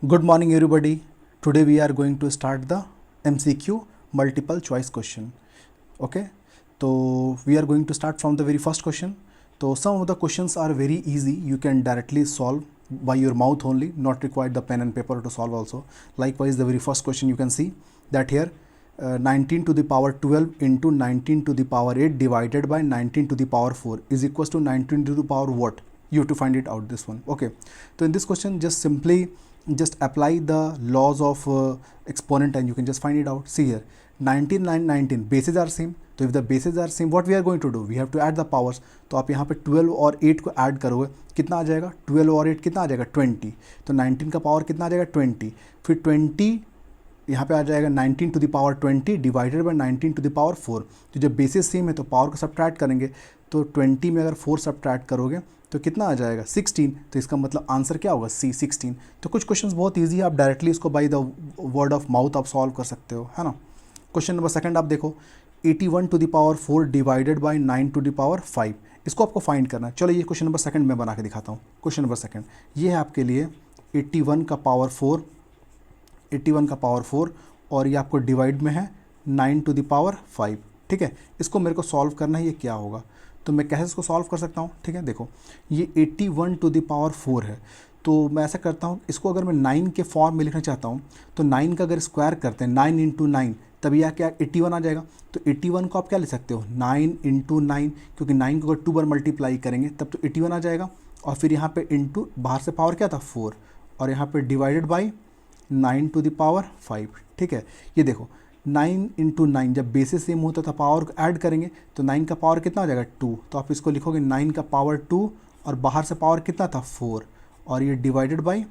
Good morning, everybody. Today we are going to start the MCQ multiple choice question. Okay, so we are going to start from the very first question. So some of the questions are very easy. You can directly solve by your mouth only, not required the pen and paper to solve also. Likewise, the very first question you can see that here 19 to the power 12 into 19 to the power 8 divided by 19 to the power 4 is equals to 19 to the power what? You have to find it out, this one. Okay, so in this question just apply the laws of exponent and you can just find it out. See here, 19 9 19 bases are same. तो if the bases are same, what we are going to do, we have to add the powers. तो आप यहाँ पे 12 और 8 को add करोगे, कितना आ जाएगा? 12 और 8 कितना आ जाएगा? 20. तो 19 का पावर कितना आ जाएगा? 20. फिर 20 यहाँ पे आ जाएगा 19 to the power 20 divided by 19 to the power 4. तो जब बेसिस सेम है तो पावर को सब्ट्रैक्ट करेंगे, तो 20 में अगर 4 सब्ट्रैक्ट करोगे तो कितना आ जाएगा? 16. तो इसका मतलब आंसर क्या होगा? सी, 16. तो कुछ क्वेश्चंस बहुत इजी है, आप डायरेक्टली इसको by the word of mouth आप सॉल्व कर सकते हो, है ना. क्वेश्चन नंबर सेकंड आप देखो, 81 to the power 4 divided by 9 to the power 5. इसको आपको फाइंड करना है. चलो ये क्वेश्चन नंबर सेकंड में बना के दिखाता हूँ. क्वेश्चन नंबर सेकंड ये है आपके लिए 81 का पावर 4, 81 का पावर 4 और ये आपको डिवाइड में है 9 टू द पावर 5. ठीक है, इसको मेरे को सॉल्व करना है. ये क्या होगा, तो मैं कैसे इसको सॉल्व कर सकता हूँ? ठीक है, देखो ये 81 टू द पावर 4 है, तो मैं ऐसा करता हूँ, इसको अगर मैं 9 के फॉर्म में लिखना चाहता हूँ तो 9 का अगर स्क्वायर करते हैं 9 इंटू 9 तब यह क्या 81 आ जाएगा. तो 81 को आप क्या लिख सकते हो? 9 इंटू 9, क्योंकि 9 को अगर 2 बार मल्टीप्लाई करेंगे तब तो 81 आ जाएगा. और फिर यहाँ पे इंटू बाहर से पावर क्या था? 4, और यहाँ पे divided by 9 to the power 5. ठीक है, ये देखो 9 इंटू 9, जब बेसिस सेम होता था पावर को ऐड करेंगे तो 9 का पावर कितना आ जाएगा? 2. तो आप इसको लिखोगे 9 का पावर 2 और बाहर से पावर कितना था? 4, और ये divided by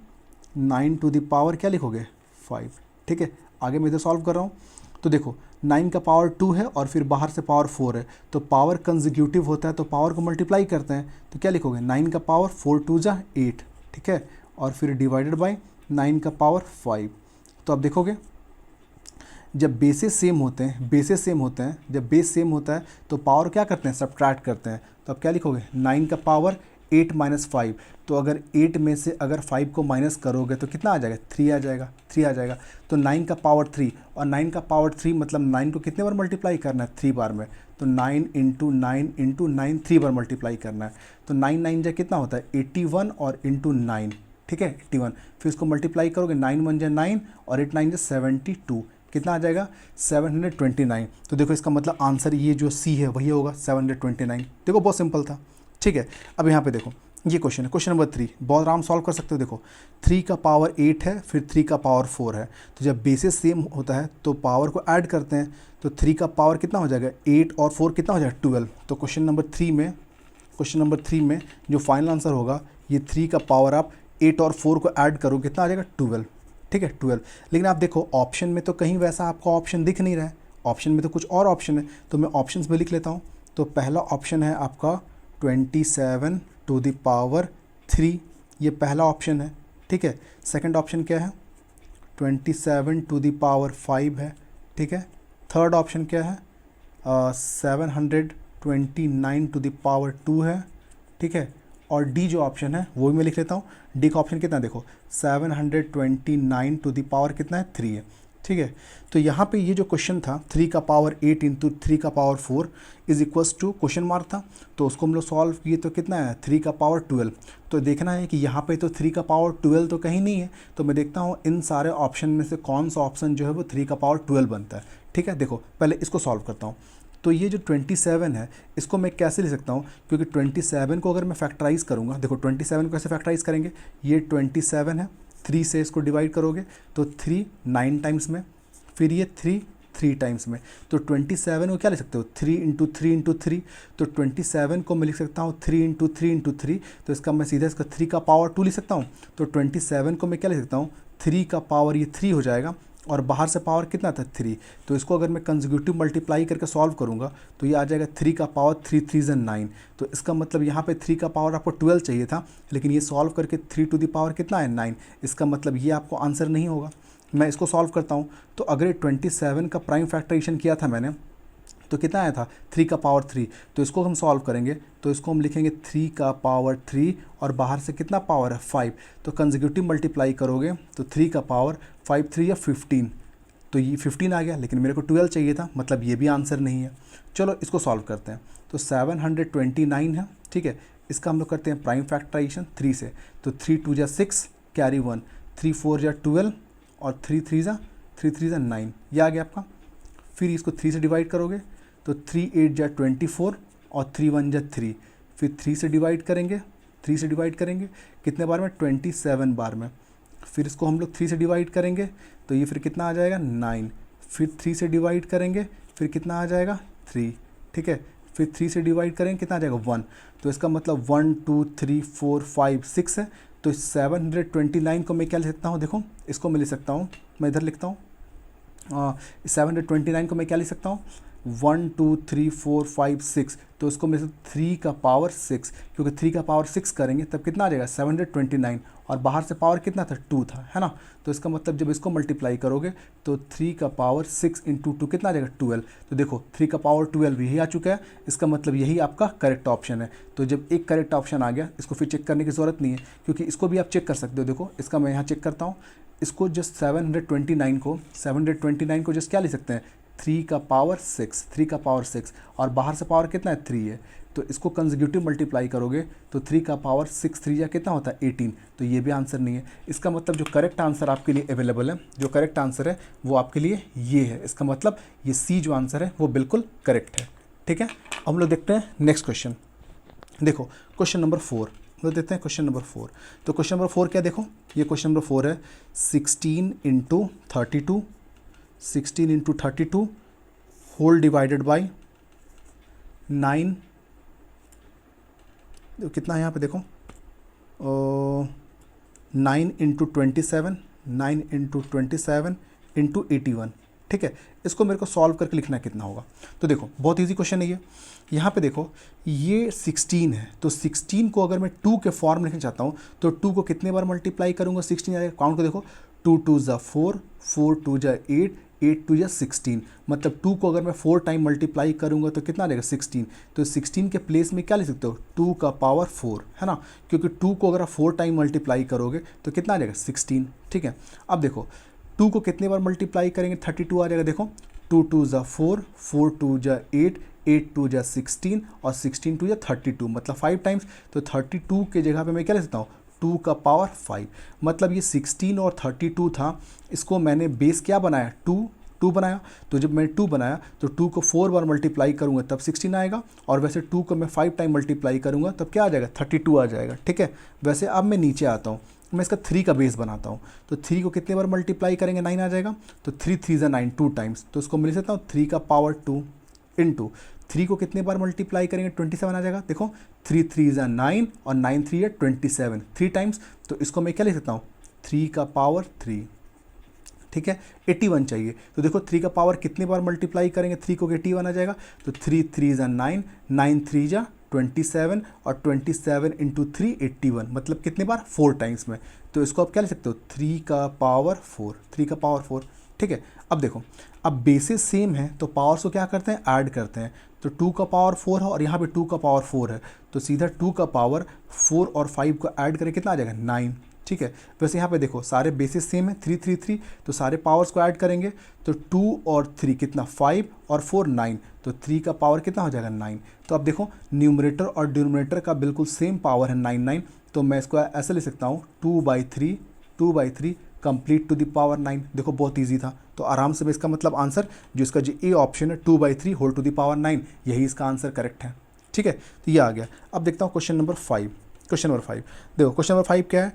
9 to the power क्या लिखोगे? 5. ठीक है, आगे मैं इधर सॉल्व कर रहा हूँ. तो देखो 9 का पावर 2 है और फिर बाहर से पावर 4 है, तो पावर कंजिक्यूटिव होता है तो पावर को मल्टीप्लाई करते हैं, तो क्या लिखोगे? 9 का पावर 4 2 जा 8. ठीक है, और फिर डिवाइडेड बाई 9 का पावर 5. तो आप देखोगे जब बेसेस सेम होते हैं, जब बेस सेम होता है तो पावर क्या करते हैं? सब्ट्रैक्ट करते हैं. तो आप क्या लिखोगे? 9 का पावर 8 माइनस 5. तो अगर 8 में से अगर 5 को माइनस करोगे तो कितना आ जाएगा? 3 आ जाएगा. तो 9 का पावर 3, और 9 का पावर 3 मतलब 9 को कितने बार मल्टीप्लाई करना है? 3 बार में. तो 9 इंटू 9 इंटू 9 3 बार मल्टीप्लाई करना है. तो 9 9 जा कितना होता है? 81 और इंटू 9. ठीक है, 81. फिर इसको मल्टीप्लाई करोगे, 9 1 जा 9 और 8 9 जा 72. कितना आ जाएगा? 729. तो देखो इसका मतलब आंसर ये जो सी है वही होगा, 729. देखो बहुत सिंपल था. ठीक है, अब यहाँ पे देखो ये क्वेश्चन है, क्वेश्चन नंबर 3. बहुत आराम सॉल्व कर सकते हो. देखो 3 का पावर 8 है, फिर 3 का पावर 4 है, तो जब बेसिस सेम होता है तो पावर को ऐड करते हैं, तो 3 का पावर कितना हो जाएगा? 8 और 4 कितना हो जाएगा? 12. तो क्वेश्चन नंबर 3 में जो फाइनल आंसर होगा, ये 3 का पावर आप 8 और 4 को ऐड करो, कितना आ जाएगा? 12. ठीक है, 12. लेकिन आप देखो ऑप्शन में तो कहीं वैसा आपको ऑप्शन दिख नहीं रहा है, ऑप्शन में तो कुछ और ऑप्शन है, तो मैं ऑप्शंस में लिख लेता हूँ. तो पहला ऑप्शन है आपका 27 टू द पावर 3, ये पहला ऑप्शन है. ठीक है, सेकंड ऑप्शन क्या है? 27 टू द पावर 5 है. ठीक है, थर्ड ऑप्शन क्या है? 729 टू द पावर 2 है. ठीक है, और डी जो ऑप्शन है वो भी मैं लिख लेता हूँ. डी का ऑप्शन कितना है? देखो 729 टू द पावर कितना है? 3 है. ठीक है, तो यहाँ पे ये जो क्वेश्चन था 3 का पावर 8 इंटू 3 का power 4 is equals to question mark था, तो उसको हम लोग सॉल्व किए तो कितना है? 3 का पावर 12. तो देखना है कि यहाँ पे तो 3 का पावर 12 तो कहीं नहीं है, तो मैं देखता हूँ इन सारे ऑप्शन में से कौन सा ऑप्शन जो है वो 3 का पावर 12 बनता है. ठीक है, देखो पहले इसको सॉल्व करता हूँ. तो ये जो 27 है इसको मैं कैसे लिख सकता हूँ? क्योंकि 27 को अगर मैं फैक्टराइज़ करूँगा, देखो 27 को कैसे फैक्टराइज़ करेंगे? ये 27 है, 3 से इसको डिवाइड करोगे तो 3 9 टाइम्स में, फिर ये 3 3 टाइम्स में. तो 27 को क्या लिख सकते हो? 3 इंटू 3 इंटू 3. तो 27 को मैं लिख सकता हूँ 3 इंटू 3 इंटू 3, तो इसका मैं सीधा इसका 3 का पावर 2 लिख सकता हूँ. तो 27 को मैं क्या लिख सकता हूँ? 3 का पावर ये 3 हो जाएगा, और बाहर से पावर कितना था? 3. तो इसको अगर मैं कंसेक्यूटिव मल्टीप्लाई करके सॉल्व करूँगा तो ये आ जाएगा 3 का पावर 3 3 ज़ा 9. तो इसका मतलब यहाँ पे 3 का पावर आपको 12 चाहिए था, लेकिन ये सॉल्व करके 3 टू द पावर कितना है? 9. इसका मतलब ये आपको आंसर नहीं होगा. मैं इसको सॉल्व करता हूँ. तो अगर 27 का प्राइम फैक्टराइजेशन किया था मैंने, तो कितना आया था 3 का पावर 3। तो इसको हम सॉल्व करेंगे तो इसको हम लिखेंगे 3 का पावर 3 और बाहर से कितना पावर है 5। तो कंसेक्यूटिव मल्टीप्लाई करोगे तो 3 का पावर 5 3 या 15, तो ये 15 आ गया, लेकिन मेरे को 12 चाहिए था, मतलब ये भी आंसर नहीं है। चलो इसको सॉल्व करते हैं। तो 729 है, ठीक है। इसका हम लोग करते हैं प्राइम फैक्टराइजेशन 3 से। तो 3 2 जा 6 कैरी 1, 3 4 जा 12 और 3 3 जा 9, ये आ गया आपका। फिर इसको 3 से डिवाइड करोगे तो 3 8 जा 24 और 3 1 जा 3। फिर 3 से डिवाइड करेंगे, 3 से डिवाइड करेंगे कितने बार में 27 बार में। फिर इसको हम लोग 3 से डिवाइड करेंगे तो ये फिर कितना आ जाएगा 9। फिर 3 से डिवाइड करेंगे फिर कितना आ जाएगा 3, ठीक है। फिर 3 से डिवाइड करेंगे कितना आ जाएगा 1। तो इसका मतलब 1 2 3 4 5 6 है। तो 729 को मैं क्या लिख सकता हूँ, देखो इसको मैं लिख सकता हूँ, मैं इधर लिखता हूँ 729 को मैं क्या लिख सकता हूँ 1 2 3 4 5 6। तो इसको मैं 3 का पावर 6, क्योंकि 3 का पावर 6 करेंगे तब कितना आ जाएगा 729 और बाहर से पावर कितना था 2 था, है ना। तो इसका मतलब जब इसको मल्टीप्लाई करोगे तो 3 का पावर 6 इंटू 2 कितना आ जाएगा 12। तो देखो 3 का पावर 12 यही आ चुका है, इसका मतलब यही आपका करेक्ट ऑप्शन है। तो जब एक करेक्ट ऑप्शन आ गया इसको फिर चेक करने की ज़रूरत नहीं है, क्योंकि इसको भी आप चेक कर सकते हो। देखो इसका मैं यहाँ चेक करता हूँ, इसको जस्ट 729 को जस्ट क्या ले सकते हैं 3 का पावर 6, 3 का पावर 6 और बाहर से पावर कितना है 3 है। तो इसको कंसेक्यूटिव मल्टीप्लाई करोगे तो 3 का पावर 6 3 या कितना होता है 18। तो ये भी आंसर नहीं है। इसका मतलब जो करेक्ट आंसर आपके लिए अवेलेबल है, जो करेक्ट आंसर है वो आपके लिए ये है। इसका मतलब ये सी जो आंसर है वो बिल्कुल करेक्ट है, ठीक है। अब हम लोग देखते हैं नेक्स्ट क्वेश्चन। देखो क्वेश्चन नंबर 4 लोग देखते हैं, क्वेश्चन नंबर 4। तो क्वेश्चन नंबर 4 क्या, देखो ये क्वेश्चन नंबर 4 है 16 into 32, 16 into 32 whole divided by 9, कितना है यहाँ पे देखो 9 इंटू 27, 9 इंटू 27 इंटू 81, ठीक है। इसको मेरे को सॉल्व करके लिखना कितना होगा। तो देखो बहुत इजी क्वेश्चन है ये। यहाँ पे देखो ये 16 है, तो 16 को अगर मैं 2 के फॉर्म लिखना चाहता हूँ तो 2 को कितने बार मल्टीप्लाई करूँगा 16 आएगा। काउंट को देखो 2 2 जा 4, 4 2 जा 8, 8 2 जा 16। मतलब 2 को अगर मैं 4 टाइम मल्टीप्लाई करूँगा तो कितना आ जाएगा 16। तो 16 के प्लेस में क्या लिख सकते हो 2 का पावर 4, है ना, क्योंकि 2 को अगर आप 4 टाइम मल्टीप्लाई करोगे तो कितना आ जाएगा 16, ठीक है। अब देखो 2 को कितने बार मल्टीप्लाई करेंगे 32 आ जाएगा। देखो 2 2 जा 4, 4 2 जा 8, 8 2 जा 16 और 16 2 जा 32, मतलब 5 टाइम्स। तो 32 के जगह पे मैं क्या लिख सकता हूँ 2 का पावर 5। मतलब ये 16 और 32 था, इसको मैंने बेस क्या बनाया 2 बनाया। तो जब मैं 2 बनाया तो 2 को 4 बार मल्टीप्लाई करूँगा तब 16 आएगा, और वैसे 2 को मैं 5 टाइम मल्टीप्लाई करूँगा तब क्या आ जाएगा 32 आ जाएगा, ठीक है। वैसे अब मैं नीचे आता हूँ, मैं इसका 3 का बेस बनाता हूँ। तो 3 को कितने बार मल्टीप्लाई करेंगे 9 आ जाएगा। तो 3 3 जा 9 2 टाइम्स, तो इसको मिल सकता हूँ 3 का पावर 2 इंटू 3 को कितने बार मल्टीप्लाई करेंगे 27 आ जाएगा। देखो 3 3 जा 9 और 9 3 या 27, 3 टाइम्स। तो इसको मैं क्या लिख सकता हूँ 3 का पावर 3, ठीक है। 81 चाहिए, तो देखो 3 का पावर कितने बार मल्टीप्लाई करेंगे 3 को 81 आ जाएगा। तो 3 3 जा 9, 9 3 जा 27 और 27 इंटू 3 81, मतलब कितने बार 4 टाइम्स में। तो इसको आप क्या लिख सकते हो 3 का पावर 4, 3 का पावर 4, ठीक है। अब देखो अब बेसिस सेम है तो पावर्स को क्या करते हैं ऐड करते हैं। तो 2 का पावर 4 है और यहाँ पे 2 का पावर 4 है, तो सीधा 2 का पावर 4 और 5 को ऐड करके कितना आ जाएगा 9, ठीक है। वैसे यहाँ पे देखो सारे बेसिस सेम है 3 3 3, तो सारे पावर्स को ऐड करेंगे तो 2 और 3 कितना 5 और 4 9, तो 3 का पावर कितना हो जाएगा 9। तो अब देखो न्यूमरेटर और डिनोमिनेटर का बिल्कुल सेम पावर है 9 9, तो मैं इसको ऐसे लिख सकता हूँ 2/3 कंप्लीट टू द पावर 9। देखो बहुत ईजी था, तो आराम से मैं इसका मतलब आंसर जो इसका जो ए ऑप्शन है 2/3 होल टू द पावर 9, यही इसका आंसर करेक्ट है, ठीक है। तो ये आ गया। अब देखता हूँ क्वेश्चन नंबर 5। क्वेश्चन नंबर 5 देखो, क्वेश्चन नंबर 5 क्या है,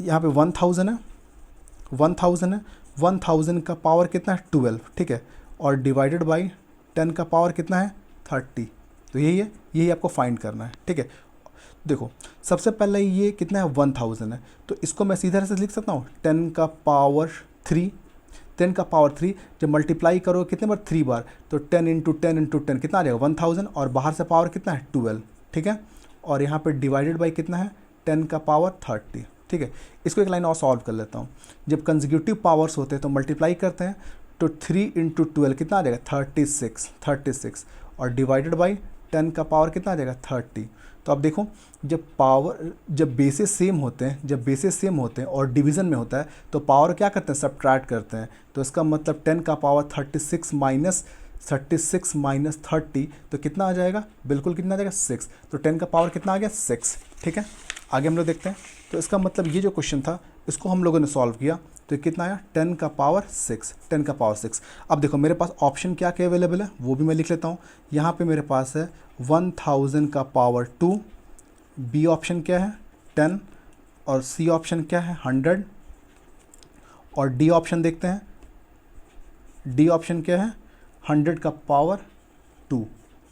यहाँ पे 1000 है, 1000 का पावर कितना है 12, ठीक है, और डिवाइडेड बाई 10 का पावर कितना है 30। तो यही है, यही आपको फाइंड करना है, ठीक है। देखो सबसे पहले ये कितना है 1000 है, तो इसको मैं सीधा से लिख सकता हूँ 10 का पावर 3, 10 का पावर 3 जब मल्टीप्लाई करो कितने बार 3 बार, तो 10 इंटू 10 इंटू 10 कितना आ जाएगा 1000, और बाहर से पावर कितना है 12, ठीक है। और यहाँ पे डिवाइडेड बाई कितना है 10 का पावर 30, ठीक है। इसको एक लाइन और सॉल्व कर लेता हूँ। जब कंसेक्यूटिव पावर्स होते हैं तो मल्टीप्लाई करते हैं, तो 3 इंटू 12 कितना आ जाएगा 36 और डिवाइडेड बाई 10 का पावर कितना आ जाएगा 30। तो अब देखो जब बेसिस सेम होते हैं और डिवीज़न में होता है तो पावर क्या करते हैं सब्ट्रैक्ट करते हैं। तो इसका मतलब 10 का पावर 36 माइनस 30 तो कितना आ जाएगा, बिल्कुल कितना आ जाएगा 6। तो 10 का पावर कितना आ गया 6। ठीक है, आगे हम लोग देखते हैं। तो इसका मतलब ये जो क्वेश्चन था इसको हम लोगों ने सॉल्व किया तो कितना आया 10 का पावर 6। अब देखो मेरे पास ऑप्शन क्या क्या अवेलेबल है वो भी मैं लिख लेता हूँ। यहाँ पे मेरे पास है 1000 का पावर 2, बी ऑप्शन क्या है 10 और सी ऑप्शन क्या है 100 और डी ऑप्शन देखते हैं, डी ऑप्शन क्या है 100 का पावर 2।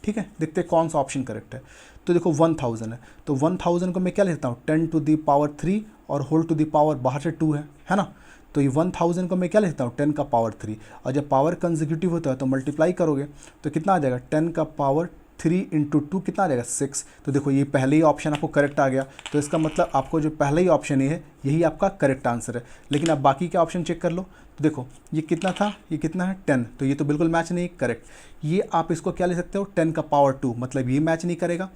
ठीक है, देखते हैं कौन सा ऑप्शन करेक्ट है। तो देखो 1000 है तो 1000 को मैं क्या लेता हूँ 10 टू दी पावर 3 और होल टू दी पावर बाहर से 2 है ना। तो ये 1000 को मैं क्या लेता हूँ 10 का पावर 3 और जब पावर कंसेक्यूटिव होता है तो मल्टीप्लाई करोगे तो कितना आ जाएगा 10 का पावर 3 इंटू 2 कितना आ जाएगा 6। तो देखो ये पहले ही ऑप्शन आपको करेक्ट आ गया। तो इसका मतलब आपको जो पहला ही ऑप्शन है यही आपका करेक्ट आंसर है। लेकिन अब बाकी के ऑप्शन चेक कर लो। तो देखो ये कितना था, ये कितना है 10, तो ये तो बिल्कुल मैच नहीं करेक्ट। ये आप इसको क्या ले सकते हो 10 का पावर 2, मतलब ये मैच नहीं करेगा।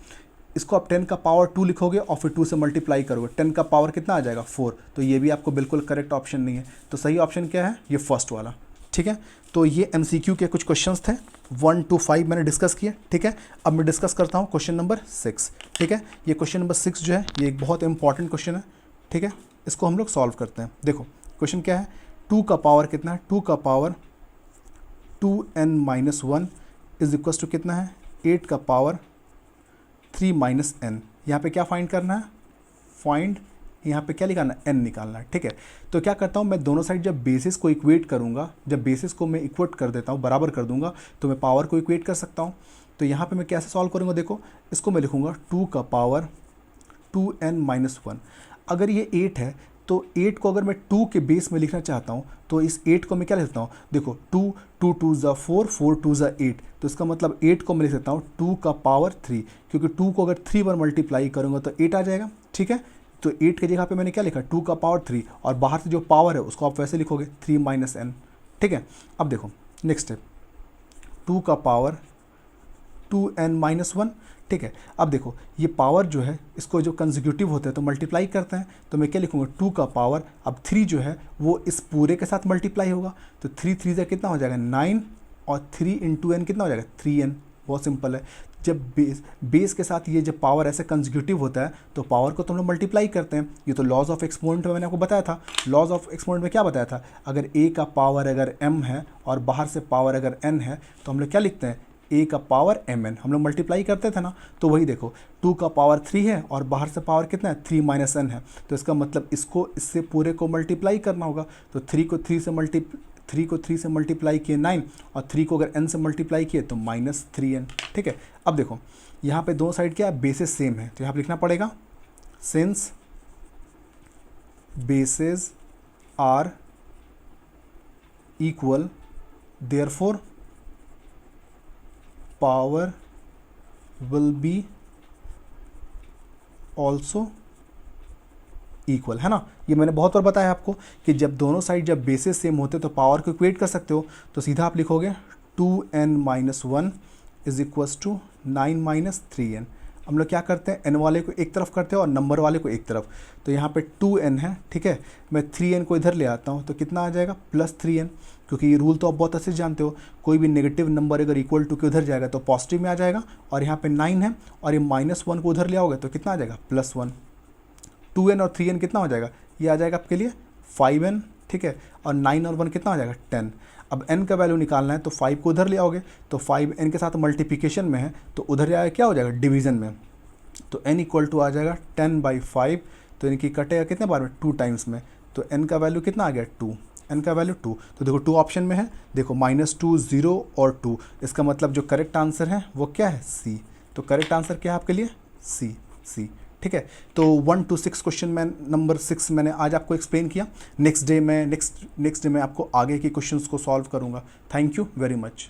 इसको आप 10 का पावर 2 लिखोगे और फिर 2 से मल्टीप्लाई करोगे 10 का पावर कितना आ जाएगा 4, तो ये भी आपको बिल्कुल करेक्ट ऑप्शन नहीं है। तो सही ऑप्शन क्या है ये फर्स्ट वाला। ठीक है, तो ये MCQ के कुछ क्वेश्चंस थे 1 to 5 मैंने डिस्कस किए। ठीक है, अब मैं डिस्कस करता हूँ क्वेश्चन नंबर 6। ठीक है, ये क्वेश्चन नंबर 6 जो है ये एक बहुत इंपॉर्टेंट क्वेश्चन है। ठीक है, इसको हम लोग सॉल्व करते हैं। देखो क्वेश्चन क्या है, 2 का पावर कितना है, 2 का power 2n-1 is equal to कितना है 8 का पावर 3 - n। यहाँ पे क्या फाइंड करना है, फाइंड यहाँ पे क्या निकालना है n निकालना है। ठीक है, तो क्या करता हूँ मैं दोनों साइड जब बेसिस को इक्वेट करूँगा, जब बेसिस को मैं इक्वेट कर देता हूँ बराबर कर दूंगा तो मैं पावर को इक्वेट कर सकता हूँ। तो यहाँ पे मैं कैसे सॉल्व करूँगा, देखो इसको मैं लिखूँगा 2 का पावर 2n-1। अगर ये 8 है तो 8 को अगर मैं 2 के बेस में लिखना चाहता हूँ तो इस 8 को मैं क्या लिख सकता हूँ, देखो 2 2 2 ज़ा 4 4 2 ज़ा 8, तो इसका मतलब 8 को मैं लिख सकता हूँ 2 का पावर 3, क्योंकि 2 को अगर 3 बार मल्टीप्लाई करूँगा तो 8 आ जाएगा। ठीक है, तो 8 की जगह पे मैंने क्या लिखा 2 का पावर 3 और बाहर से जो पावर है उसको आप वैसे लिखोगे 3 - n। ठीक है, अब देखो नेक्स्ट स्टेप 2 का पावर 2n-1। ठीक है, अब देखो ये पावर जो है इसको जो कंसेक्यूटिव होते हैं तो मल्टीप्लाई करते हैं, तो मैं क्या लिखूँगा 2 का पावर, अब 3 जो है वो इस पूरे के साथ मल्टीप्लाई होगा तो 3 3 से कितना हो जाएगा 9 और 3 इंटू n कितना हो जाएगा 3n। बहुत सिंपल है, जब बेस के साथ ये जब पावर ऐसे कंसेक्यूटिव होता है तो पावर को तो हम लोग मल्टीप्लाई करते हैं। ये तो लॉज ऑफ एक्सपोनेंट में मैंने आपको बताया था। लॉज ऑफ एक्सपोनेंट में क्या बताया था, अगर a का पावर अगर m है और बाहर से पावर अगर n है तो हम लोग क्या लिखते हैं a का पावर mn, हम लोग मल्टीप्लाई करते थे ना। तो वही देखो 2 का पावर 3 है और बाहर से पावर कितना है 3 - n है, तो इसका मतलब इसको इससे पूरे को मल्टीप्लाई करना होगा। तो 3 को 3 से मल्टीप्लाई किए 9 और 3 को अगर n से मल्टीप्लाई किए तो -3n। ठीक है, अब देखो यहाँ पे दोनों साइड क्या है बेसिस सेम है तो यहाँ पे लिखना पड़ेगा since bases are equal therefore power will be also equal, है ना। ये मैंने बहुत बार बताया आपको कि जब दोनों साइड जब बेसिस सेम होते तो पावर को इक्वेट कर सकते हो। तो सीधा आप लिखोगे 2n-1 is equals to 9 - 3n। हम लोग क्या करते हैं n वाले को एक तरफ करते हैं और नंबर वाले को एक तरफ। तो यहाँ पे 2n है, ठीक है, मैं 3n को इधर ले आता हूँ तो कितना आ जाएगा +3n, क्योंकि ये रूल तो आप बहुत अच्छे से जानते हो, कोई भी नेगेटिव नंबर अगर इक्वल टू के उधर जाएगा तो पॉजिटिव में आ जाएगा। और यहाँ पे 9 है और ये -1 को उधर ले आओगे तो कितना आ जाएगा +1। 2n और 3n कितना हो जाएगा, ये आ जाएगा आपके लिए 5n, ठीक है, और 9 और 1 कितना हो जाएगा 10। अब n का वैल्यू निकालना है तो 5 को उधर ले आओगे तो 5 n के साथ मल्टीप्लिकेशन में है तो उधर जाएगा क्या हो जाएगा डिवीज़न में, तो n इक्वल टू आ जाएगा 10/5, तो इनकी कटेगा कितने बार में 2 टाइम्स में, तो n का वैल्यू कितना आ गया 2, n का वैल्यू 2। तो देखो 2 ऑप्शन में है, देखो -2 0 और 2, इसका मतलब जो करेक्ट आंसर है वो क्या है C। तो करेक्ट आंसर क्या है आपके लिए C। ठीक है, तो 1 to 6 क्वेश्चन में नंबर 6 मैंने आज आपको एक्सप्लेन किया। नेक्स्ट डे मैं आपको आगे के क्वेश्चंस को सॉल्व करूंगा। Thank you very much.